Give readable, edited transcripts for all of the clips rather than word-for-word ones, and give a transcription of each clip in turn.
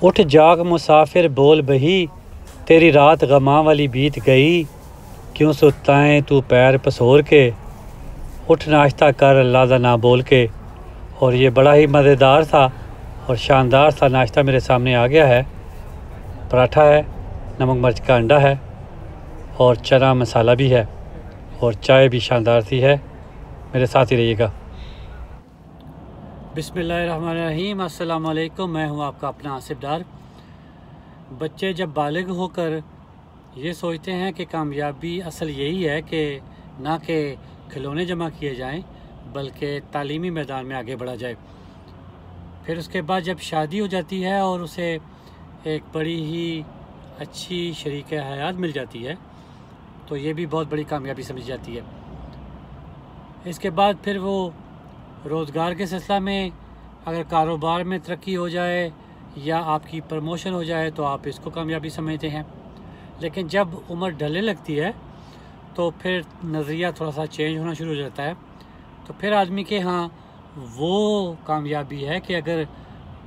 उठ जाग मुसाफिर बोल बही, तेरी रात गमां वाली बीत गई। क्यों सुता है तू पैर पसोर के, उठ नाश्ता कर अल्लाह दा ना बोल के। और ये बड़ा ही मज़ेदार था और शानदार सा नाश्ता मेरे सामने आ गया है। पराठा है, नमक मिर्च का अंडा है और चना मसाला भी है और चाय भी शानदार सी है। मेरे साथ ही रहिएगा। बिस्मिल्लाहिर्रहमानिर्रहीम, अस्सलाम वालेकुम। मैं हूं आपका अपना आसिफ डार। बच्चे जब बालिग होकर ये सोचते हैं कि कामयाबी असल यही है कि ना कि खिलौने जमा किए जाएं बल्कि तालीमी मैदान में आगे बढ़ा जाए। फिर उसके बाद जब शादी हो जाती है और उसे एक बड़ी ही अच्छी शरीक हयात मिल जाती है तो ये भी बहुत बड़ी कामयाबी समझी जाती है। इसके बाद फिर वो रोज़गार के सिलसिला में अगर कारोबार में तरक्की हो जाए या आपकी प्रमोशन हो जाए तो आप इसको कामयाबी समझते हैं। लेकिन जब उम्र ढलने लगती है तो फिर नज़रिया थोड़ा सा चेंज होना शुरू हो जाता है। तो फिर आदमी के यहाँ वो कामयाबी है कि अगर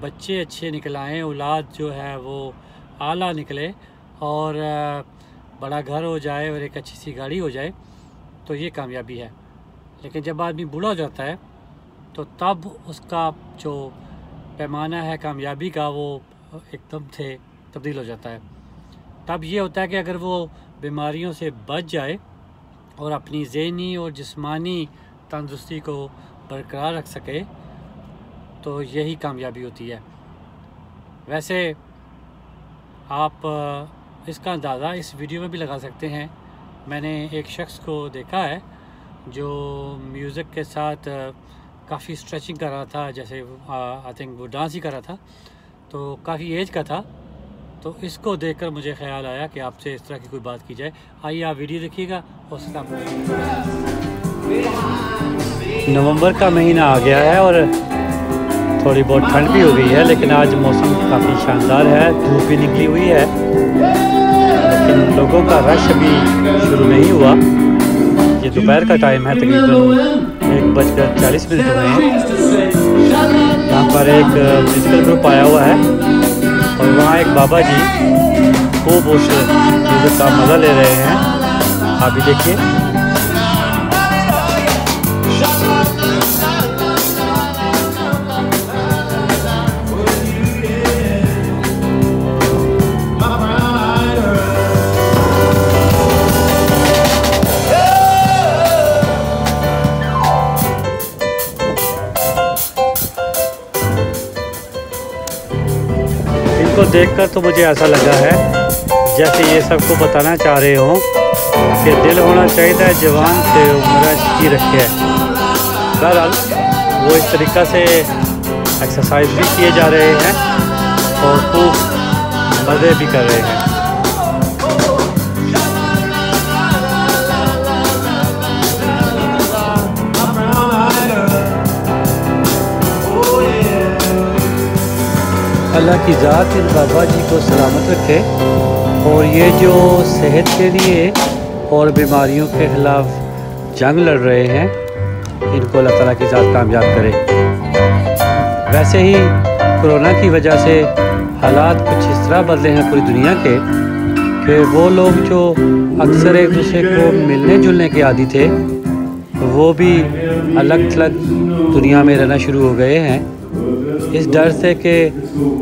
बच्चे अच्छे निकल आएँ, औलाद जो है वो आला निकले और बड़ा घर हो जाए और एक अच्छी सी गाड़ी हो जाए तो ये कामयाबी है। लेकिन जब आदमी बूढ़ा हो जाता है तो तब उसका जो पैमाना है कामयाबी का वो एकदम से तब्दील हो जाता है। तब ये होता है कि अगर वो बीमारियों से बच जाए और अपनी ज़हनी और जिस्मानी तंदुरुस्ती को बरकरार रख सके तो यही कामयाबी होती है। वैसे आप इसका अंदाज़ा इस वीडियो में भी लगा सकते हैं। मैंने एक शख्स को देखा है जो म्यूज़िक के साथ काफ़ी स्ट्रेचिंग कर रहा था, जैसे आई थिंक वो डांस ही कर रहा था, तो काफ़ी एज का था। तो इसको देखकर मुझे ख्याल आया कि आपसे इस तरह की कोई बात की जाए। आइए आप वीडियो देखिएगा। और नवंबर का महीना आ गया है और थोड़ी बहुत ठंड भी हो गई है, लेकिन आज मौसम काफ़ी शानदार है, धूप भी निकली हुई है। लेकिन लोगों का रश अभी शुरू नहीं हुआ। ये दोपहर का टाइम है, तकरीबन 1:40 हुए हैं। यहाँ पर एक म्यूज़िकल ग्रुप आया हुआ है और वहाँ एक बाबा जी खूब उस म्यूज़िक का मज़ा ले रहे हैं। आप भी देखिए। इनको देखकर तो मुझे ऐसा लगा है जैसे ये सबको बताना चाह रहे हों कि दिल होना चाहिए जवान से उम्र की रखे। बहरहाल वो इस तरीक़ा से एक्सरसाइज भी किए जा रहे हैं और खूब मज़े भी कर रहे हैं। अल्लाह की ज़ात इन बाबा जी को सलामत रखे और ये जो सेहत के लिए और बीमारियों के ख़िलाफ़ जंग लड़ रहे हैं इनको अल्लाह ताला की ज़ात कामयाब करे। वैसे ही कोरोना की वजह से हालात कुछ इस तरह बदले हैं पूरी दुनिया के कि वो लोग जो अक्सर एक दूसरे को मिलने जुलने के आदी थे वो भी अलग थलग दुनिया में रहना शुरू हो गए हैं, इस डर से कि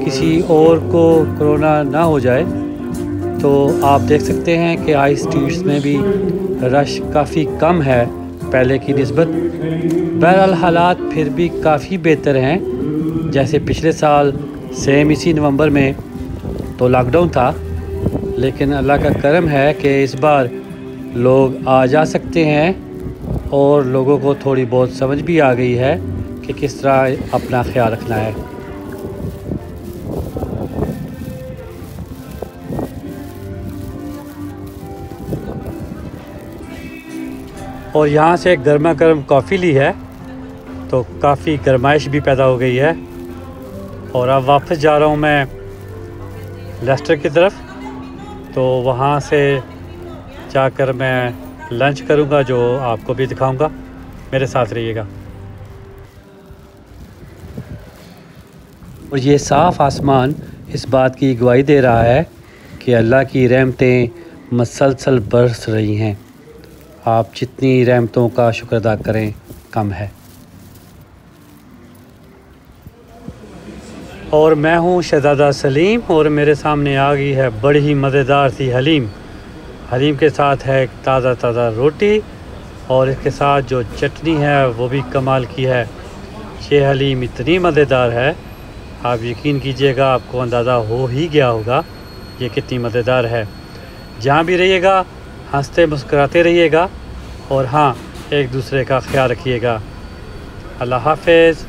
किसी और को कोरोना ना हो जाए। तो आप देख सकते हैं कि हाई स्ट्रीट्स में भी रश काफ़ी कम है पहले की निस्बत। बहरहाल हालात फिर भी काफ़ी बेहतर हैं। जैसे पिछले साल सेम इसी नवंबर में तो लॉकडाउन था, लेकिन अल्लाह का करम है कि इस बार लोग आ जा सकते हैं और लोगों को थोड़ी बहुत समझ भी आ गई है कि किस तरह अपना ख्याल रखना है। और यहाँ से गर्मा गर्म कॉफ़ी ली है तो काफ़ी गर्माइश भी पैदा हो गई है। और अब वापस जा रहा हूँ मैं लेस्टर की तरफ, तो वहाँ से जाकर मैं लंच करूँगा जो आपको भी दिखाऊँगा। मेरे साथ रहिएगा। और ये साफ़ आसमान इस बात की गवाही दे रहा है कि अल्लाह की रहमतें मसलसल बरस रही हैं। आप जितनी रहमतों का शुक्र अदा करें कम है। और मैं हूँ शहज़ादा सलीम और मेरे सामने आ गई है बड़ी ही मज़ेदार सी हलीम। हलीम के साथ है एक ताज़ा रोटी और इसके साथ जो चटनी है वो भी कमाल की है। ये हलीम इतनी मज़ेदार है, आप यकीन कीजिएगा आपको अंदाज़ा हो ही गया होगा ये कितनी मज़ेदार है। जहाँ भी रहिएगा हंसते मुस्कुराते रहिएगा और हाँ, एक दूसरे का ख्याल रखिएगा। अल्लाह हाफ़िज़।